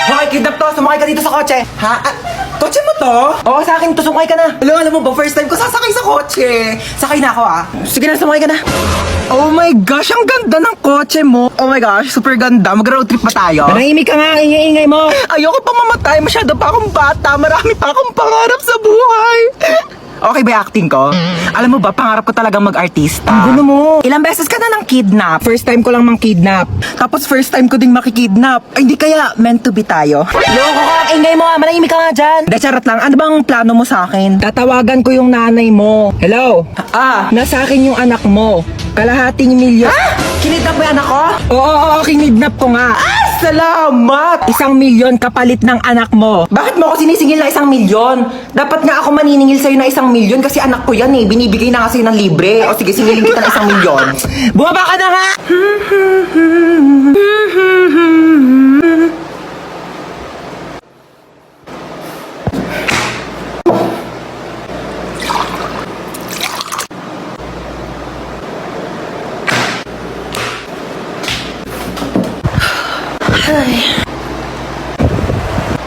Hoy, kidnap to! Sumakay ka dito sa kotse! Ha? Kotse mo to? Oo, sa akin to. Sumakay ka na! Alam mo ba, first time ko sasakay sa kotse. Sakay na ako Sige na, sumakay ka na! Oh my gosh, ang ganda ng kotse mo. Oh my gosh, super ganda. Mag-road trip pa tayo. Manahimik ka nga, ingay-ingay mo! Ayoko pa mamatay. Masyado pa akong bata. Marami pa akong pangarap sa buhay. Okay ba yung acting ko? Alam mo ba, pangarap ko talagang mag-artista. Ang gulo mo! Ilang beses ka na nang kidnap. First time ko lang mang kidnap. Tapos first time ko ding makikidnap. Ay, hindi kaya meant to be tayo. Loko ka, ang ingay mo manahimik ka nga dyan! Hindi, charot lang. Ano bang plano mo sa akin? Tatawagan ko yung nanay mo. Hello? Nasa akin yung anak mo. Kalahating milyon. Kinidnap mo yung anak ko? Oo, kinidnap ko nga. Salamat! 1,000,000 kapalit ng anak mo. Bakit mo ako sinisingil na 1,000,000? Dapat nga ako maniningil sa'yo na 1,000,000 kasi anak ko yan eh. Binibigay na nga sa'yo ng libre. O sige, singilin kita ng 1,000,000. Bumaba ka na nga!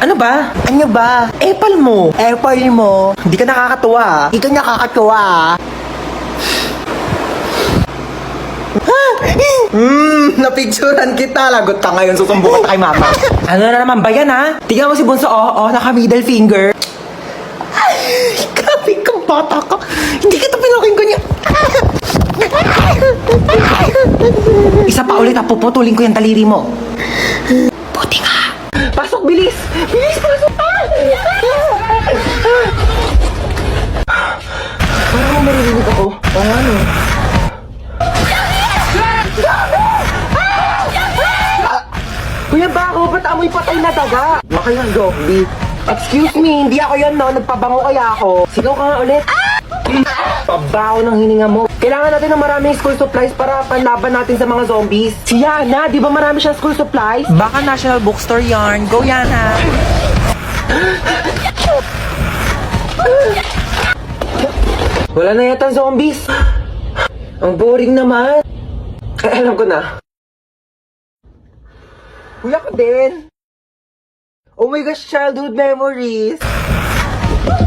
Ano ba? Ano ba? Apple mo. Apple mo. Hindi ka nakakatuwa. Hindi ka nakakatuwa. Napicturan kita. Lagot ka ngayon. Susumbukan ka kay mama. Ano na naman ba yan, ha? Tingnan mo si Bunso, naka-middle finger. Ay, grabe kang bata ka. Hindi kita pinaking ganyan. Isa pa ulit, puputulin ko yung daliri mo. Buti ka. Pasok, bilis! Bilis, pasok! Parang mo maririnig ako. Ano? Kuya Bako, ba't amoy patay na daga? Baka yung zombie. Excuse me, hindi ako yan, no? Nagpabango kaya ako. Sigaw ka nga ulit. Pabaho ng hininga mo. Kailangan natin ng maraming school supplies para panlaban natin sa mga zombies. Si Yana, di ba marami siyang school supplies? Baka National Bookstore yarn. Go yan, ha? Wala na yata zombies. Ang boring naman. Alam ko na. Kuya ka din. Oh my gosh, childhood memories.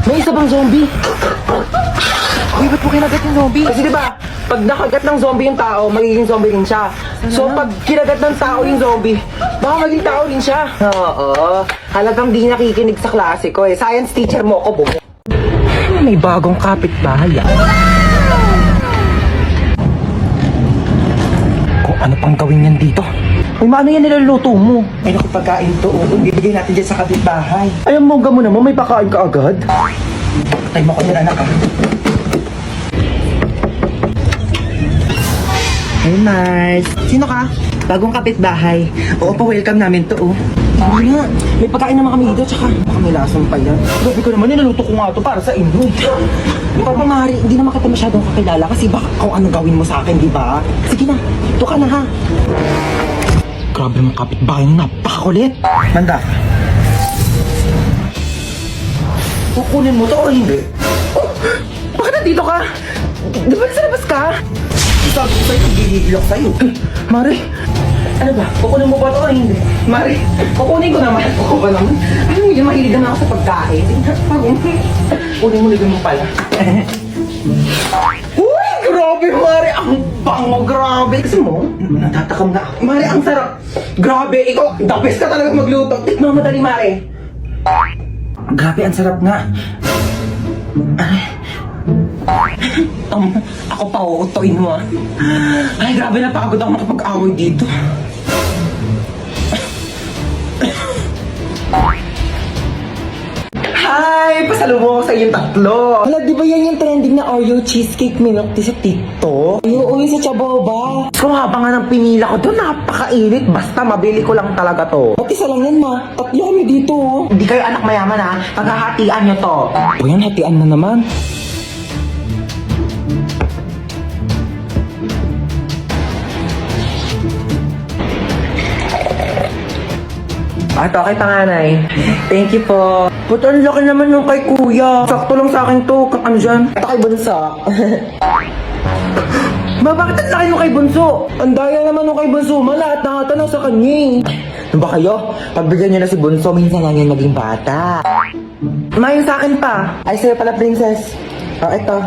May isa bang zombie? Uy, ba't mo kinagat yung zombie? Kasi diba, pag nakagat ng zombie yung tao, magiging zombie rin siya. So pag kinagat ng tao yung zombie, baka maging tao rin siya. Oo. Halagang di nakikinig sa klase ko eh. Science teacher mo ako, bumo. May bagong kapitbahay Kung ano pang gawin yan dito? Ay, maano yan niluluto mo? Ay, naku, pagkain to. Ibigay natin dyan sa kapitbahay. Ay, ang mongga mo naman, may pakain ka agad. Patay mo ko nila, anak. Hey, Mars. Sino ka? Bagong kapitbahay. Oo, pa-welcome namin to, Ano nga? May pagkain naman kami dito, tsaka baka may lasang pa yan. Grabe ko naman, nilaluto ko nga to para sa inyo. Di ba, Mari, hindi naman kita masyadong kakilala kasi baka kung ano gawin mo sa akin, di ba? Sige na, ito ka na, ha? Grabe mong kapitbahay na napakakulit. Manda. Kukunin mo to o hindi? Oh, bakit nandito ka? Di ba nasa labas ka? Sabi ko sa'yo, gigigil ako sa'yo. Mari, ano ba? Kukunin mo ba ito o hindi? Mari, kukunin ko naman. Ako ba naman? Ano mo yun, mahilig naman ako sa pagkain. Kunin mo mo pala. Uy, grabe, Mari. Ang bango, grabe. Kasi mo, natatakam na ako. Mari, ang sarap. Grabe, ikaw, the best ka talaga magluto. Tikman mo dali, Mari. Grabe, ang sarap nga. Ako pa, uutoin mo, Ay, grabe, napagod ako makapag-away dito. Hi! Pasalubong ako sa inyong tatlo. Hala, di ba yan yung trending na Oreo cheesecake milk tea sa TikTok? Oo, sa Chaboba. Kung habang nga ng pinila ko doon, napakainit. Basta mabili ko lang talaga to. Pati isa lang yan, ma. Tatlo kami dito, Hindi kayo anak mayaman, ha? Paghahatian nyo to. O yan, hatian na naman. Okay, panganay. Thank you po. Ba't ang laki naman yung kay kuya? Sakto lang sa akin to. Ano dyan? Ito kay Bunso. Ma, bakit ang laki nung kay Bunso? Ang daya naman nung kay Bunso, ma. Lahat nakatanaw sa kanya eh. Ano ba kayo? Pagbigyan nyo na si Bunso, minsan lang yan maging bata. Ma, yung sa akin pa. Ay, sa'yo pala, princess. Ito.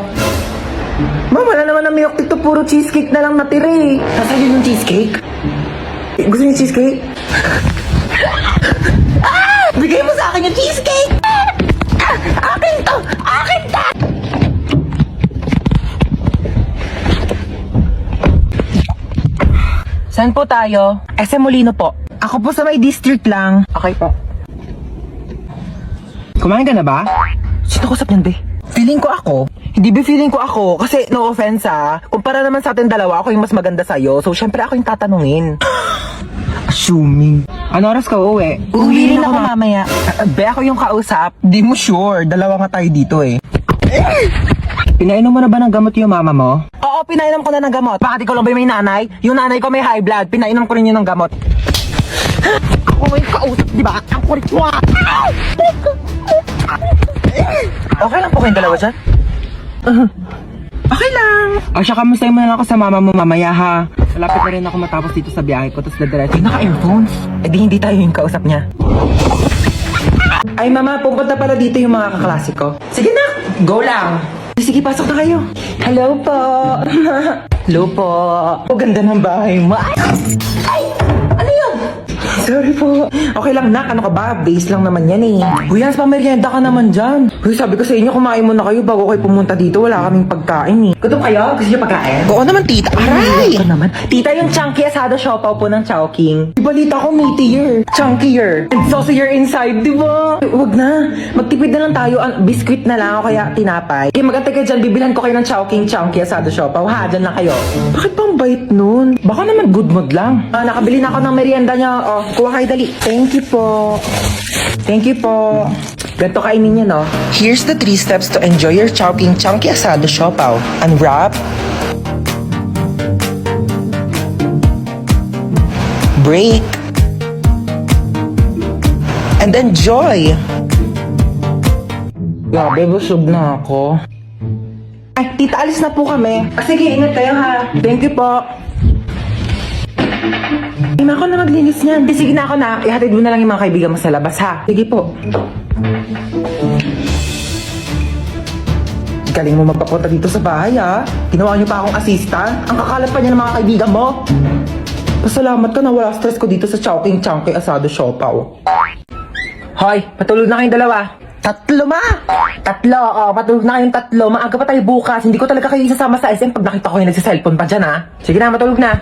Ma, wala naman na milk dito. Puro cheesecake na lang natira eh. Nasaan yun yung cheesecake? Gusto niyo cheesecake? Bigay mo sa akin yung cheesecake! Akin to! Akin to! Saan po tayo? SM Molino po. Ako po sa may district lang. Okay po. Kumain ka na ba? Sino kusap niyan, be? Feeling ko ako. Hindi ba feeling ko ako? Kasi no offense kumpara naman sa atin dalawa, ako yung mas maganda sa'yo. So syempre ako yung tatanungin. Assuming. Ano oras ka uuwi? Uuwi rin ako mamaya. Be, ako yung kausap. Di mo sure. Dalawa nga tayo dito eh. Pinainom mo na ba ng gamot yung mama mo? Oo, pinainom ko na ng gamot. Bakit ikaw lang ba may nanay? Yung nanay ko may high blood. Pinainom ko rin yun ng gamot. Ako yung kausap, di ba? Ang kulit mo. Okay lang po kayong dalawa dyan? Okay lang. O siya, kamusta mo na ako sa mama mo mamaya ha? Malapit na rin ako matapos dito sa biyahe ko, tapos dadiretso. Naka-earphones? Eh di hindi tayo yung kausap niya. Ay mama, pupunta pala dito yung mga kaklase ko. Sige na, go lang. Sige, pasok na kayo. Hello po. Hello po. O ganda ng bahay mo. Ay! Ano yun? Sorry po. Okay lang, nak. Ano ka ba? Base lang naman yan eh. Uy, Hans, pamerienda ka naman dyan. Uy, sabi ko sa inyo, kumain muna kayo bago kayo pumunta dito. Wala kaming pagkain eh. Gutom kayo? Gusto niyo pagkain? Oo naman, tita. Aray! Ito naman. Tita, yung chunky asado siopaw po ng Chowking. Balita ko, meatier. Chunkier. And saucier inside, di ba? Huwag na. Magtipid na lang tayo. Biscuit na lang o kaya tinapay. Okay, magantay kayo dyan. Bibilhan ko kayo ng Chowking chunky asado siopaw. Ha, dyan lang kayo. Bakit bang bait nun? Baka naman good mood lang. Nakabili na ako ng merienda niya. Oh, kuha kayo dali. Thank you po. Thank you po. Ganito kainin niya, no? Here's the 3 steps to enjoy your Chowking chunky asado siopaw. Unwrap. Break. And enjoy. Grabe, busog na ako. Ay, tita, alis na po kami. Sige, ingat kayo ha. Thank you po. Hindi na ako na maglinis niyan. Sige na ako na. Ihatid mo na lang yung mga kaibigan mo sa labas ha. Sige po. Galing mo magpapunta dito sa bahay ha. Ginawa niyo pa akong assistant. Ang kakalat pa niya ng mga kaibigan mo. Pasalamat ka na wala stress ko dito sa Chowking chunky asado siopaw. Hoy, patulog na kayong dalawa. Tatlo, ma! Tatlo, patulog na kayong tatlo. Maaga pa tayo bukas. Hindi ko talaga kayo isasama sa SM pag nakita ko yung nagsiselfone pa dyan, ha? Sige na, matulog na.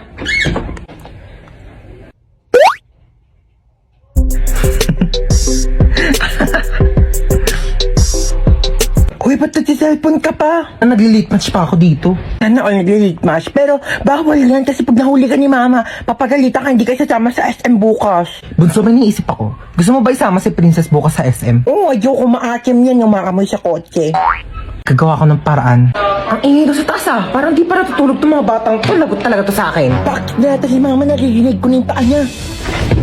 Uy, ba't nagsiselfone ka pa? Nagli-late match pa ako dito. Ano ako nagli-late match? Pero bawal yan kasi pag nahuli ka ni mama, papagalitan ka, hindi kayo sasama sa SM bukas. Bunso, may niisip ako. Gusto mo ba isama si Princess bukas sa SM? Oo, ayoko maakim yan yung makamoy sa kotse. Gagawa ko ng paraan. Ang ingay ko sa taas parang di pa natutulog itong mga batang to. Lagot talaga to sa akin. Bakit dito si mama naririnig ko na yung paa niya?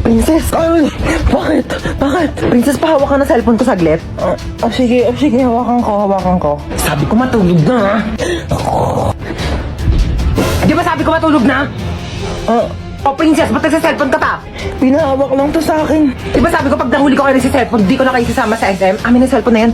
Princess! Ay! Bakit? Bakit? Princess, pahawak ka na cellphone ko saglit. Sige, hawakan ko. Sabi ko matulog na, Di ba sabi ko matulog na? Princess, ba't nagsa-cellphone ka pa? Pinahawak lang to sa akin. Di ba sabi ko pag nahuli ko kayo nagsa-cellphone, di ko na kayo sasama sa SM? Amin ang cellphone na yan.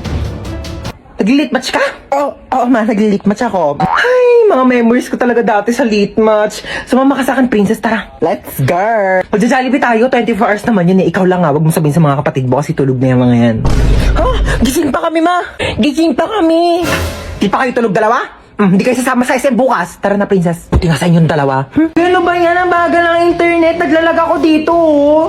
Nag-late match ka? Oo, ma, nag-late match ako. Ay, mga memories ko talaga dati sa late match. Sumama ka sa akin, Princess, tara. Let's go! Magja-Jollibee tayo, 24 hours naman yun eh. Ikaw lang wag mo sabihin sa mga kapatid mo kasi tulog na yung mga yan. Gising pa kami, ma! Gising pa kami! Di pa kayo tulog dalawa? Hindi kayo sasama sa SM bukas. Tara na, Princess. Buti nga sa inyong dalawa. Ano ba yan? Ang bagal ng internet. Naglalag ako dito.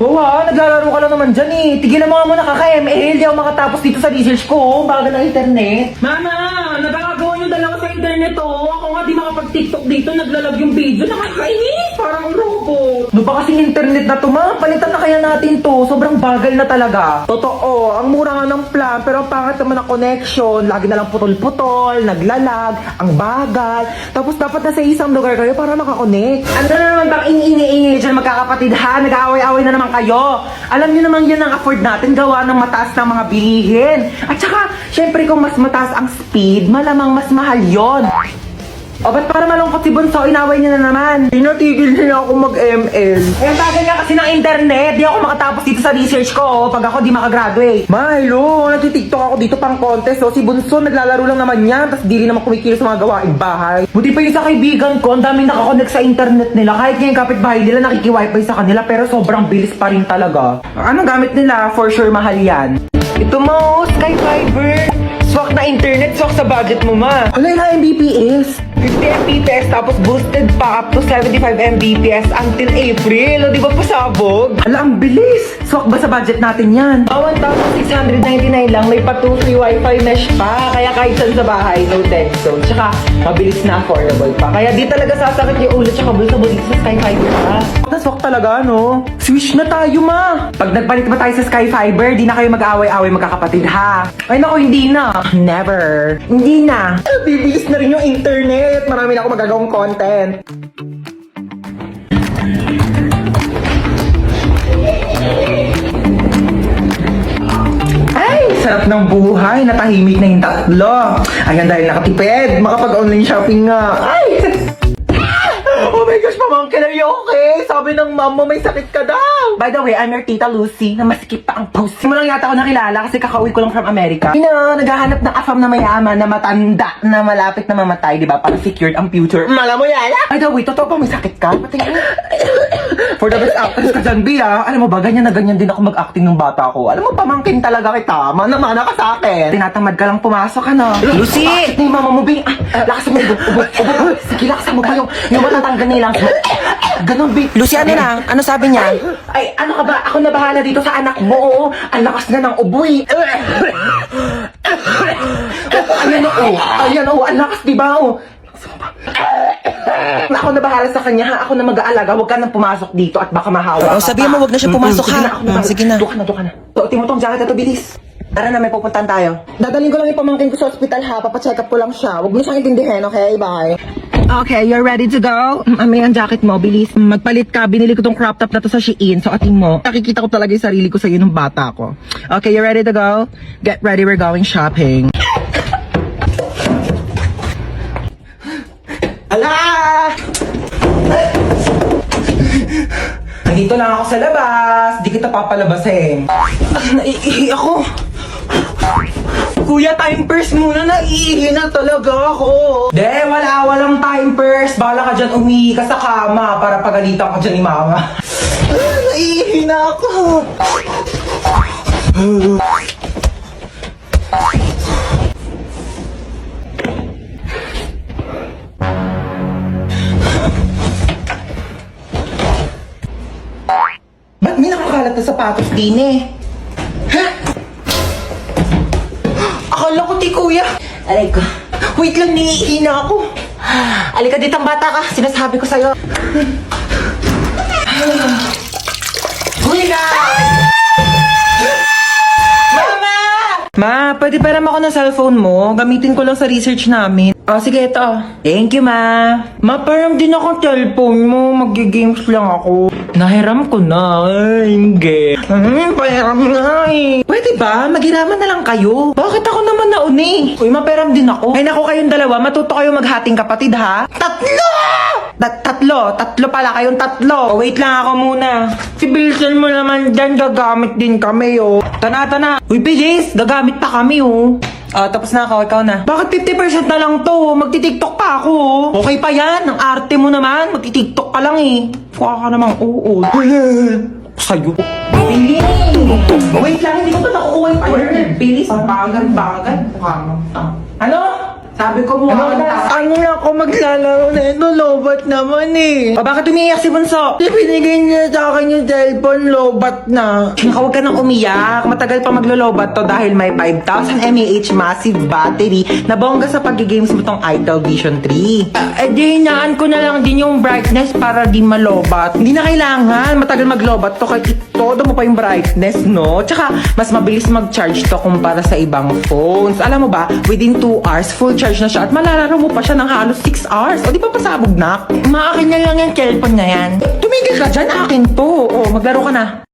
Oo naglalaro ka lang naman dyan eh. Tigilan mo nga muna kaka-ML. Di ako makatapos dito sa research ko. Bagal ng internet. Mama! Nagkakagawa yung dalawa sa internet Ako nga di makapag-TikTok dito. Naglalag yung video. Nakakainis. Parang robot. Ano ba kasing internet na to, ma? Palitan na kaya natin to. Sobrang bagal na talaga. Totoo. Ang mura nga ng plan. Pero ang pangit naman ang connection. Lagi na lang putol-putol. Naglalag. Ang bagal. Tapos dapat nasa isang lugar kayo para makakonect. Ano na naman bang iniingi dyan magkakapatid ha? Nag-aaway-aaway na naman kayo. Alam niyo naman yan ang afford natin gawa ng mataas ng mga bilihin. At saka, syempre kung mas mataas ang speed, malamang mas mahal yon. O, ba't para malungkot si Bunso? Inaway niya na naman. Pinatigil niya ako mag-ML. Eh, ang tagal nga kasi ng internet. Di ako makatapos dito sa research ko, pag ako di makagraduate. Ma, hello. Nagtitiktok ako dito pang contest. Si Bunso, naglalaro lang naman yan. Tapos di rin naman kumikilos sa mga gawaing bahay. Buti pa yung sa kaibigan ko, ang daming nakakonect sa internet nila. Kahit ngayon kapitbahay nila, nakiki-wifi sa kanila. Pero sobrang bilis pa rin talaga. Anong gamit nila? For sure, mahal yan. Ito mo, Sky Fiber. Swak na internet, swak sa budget mo, ma. Wala na Mbps. 50 Mbps, tapos boosted pa up to 75 Mbps until April. O, di ba pasabog? Ala, ang bilis. Swak ba sa budget natin yan? 1,699 lang, may pa 2 free wifi mesh pa. Kaya kahit saan sa bahay, no dead zone. Tsaka, mabilis na affordable pa. Kaya di talaga sasakit yung ulo tsaka bulsa mo dito sa Sky Fiber pa. Swak talaga, no? Switch na tayo, ma. Pag nagpalit ba tayo sa Sky Fiber, di na kayo mag-aaway-aaway magkakapatid, ha? Ay, naku, hindi na. Never. Hindi na. Bibilis na rin yung internet. Marami na ako magagawang content. Ay, sarap ng buhay. Natahimik na yung tatlo. Ayan, dahil nakatipid. Makapag-online shopping nga. Ay! Oh my gosh, pamangkin, are you okay? Sabi ng mom mo, may sakit ka daw. By the way, I'm your tita Lucy, na masikip pa ang pussy. Mo lang yata ako nakilala kasi kakauwi ko lang from America. Naghahanap ng afam na mayaman, na matanda, na malapit na mamatay, di ba? Para secured ang future. Mala mo yan? By the way, totoo pa may sakit ka? Patingin. For the best actress ka dyan, Bia. Alam mo ba, ganyan na ganyan din ako mag-acting ng bata ko. Alam mo, pamangkin talaga kita. Mana-mana ka sa akin. Tinatamad ka lang pumasok, ano? Lucy! Bakit na yung mama mo, Bing? Lakas mo, ubo. Sige, lakas mo pa yung matatanggal nilang. Ganon, Bing. Lucy, ano na? Ano sabi niya? Ay, ano ka ba? Ako na bahala dito sa anak mo. Oo, ang lakas na ng uboy. Ayan, ang lakas, diba? Ako na bahala sa kanya, ha? Ako na mag-aalaga. Huwag ka nang pumasok dito at baka mahawa. O, sabihin mo, huwag na siya pumasok, Sige ha? na, ako na. Sige na. Doon ka na. Tuotin mo tong jacket ito, bilis. Tara na, may pupuntahan tayo. Dadalhin ko lang yung pamangkin ko sa ospital, ha? Papacheck up ko lang siya. Huwag mo siyang intindihin, okay? Bye. Okay, you're ready to go? May ang jacket mo, bilis. Magpalit ka, binili ko tong crop top na to sa Shein. So, ating mo. Nakikita ko talaga yung sarili ko sa'yo nung bata ko. Okay, you ready to go? Get ready, we're going shopping. Ala! Nandito lang ako sa labas. Di kita papalabasin. Naiihi ako. Kuya, time purse muna. Naiihi na talaga ako. Walang time purse. Bahala ka dyan, umihi ka sa kama para pagalitan ka dyan ni mama. Naiihi na ako. Ba't may nakakalat na sapatos din eh? Ha? Akala ko, ti kuya. Aray ko. Wait lang, niihi na ako. Alika dito ang bata ka. Sinasabi ko sa'yo. Kuya! Mama! Ma, pwede param ako ng cellphone mo. Gamitin ko lang sa research namin. Oh, sige, ito. Thank you, ma. Ma, param din akong cellphone mo. Mag-games lang ako. Nahiram ko na. Ay, hindi. Pahiram na eh. Pwede ba? Maghiraman na lang kayo. Bakit ako naman nauni? Uy, maperam din ako. Ay, naku kayong dalawa. Matuto kayo maghating kapatid, ha? Tatlo! Tatlo pala kayong tatlo. Oh, wait lang ako muna. Si Bilson mo naman dyan, gagamit din kami, oh. Tana. Uy, bilis. Gagamit pa kami, oh. Tapos na ako, ikaw na. Bakit 50% na lang to? Magti-tiktok pa ako. Okay pa yan, ang arte mo naman. Magti-tiktok ka lang eh. Kuha ka namang oo. Sa'yo. Bilis! Wait lang, hindi ko pa nakukuha yung partner. Bilis, bagal. Ano? Sabi ko mo, ano na ako maglalaro na ito? Lobat naman eh. Bakit umiiyak si Bunso? Binigay niya sa akin yung cellphone, lobat na. Huwag ka nang umiyak. Matagal pa maglo-lobat to dahil may 5,000 mAh massive battery na bongga sa pag-games mo tong Itel Vision 3. Di hinaan ko na lang din yung brightness para di malobat. Hindi na kailangan. Matagal maglobat to kahit todo mo pa yung brightness, no? Tsaka, mas mabilis mag-charge to kumpara sa ibang phones. Alam mo ba, within 2 hours, full charge na siya at malalaro mo pa siya ng halos 6 hours. O di ba pasabog na? Maakin na lang yung cellphone na yan. Tumigil ka dyan, akin to. O, maglaro ka na.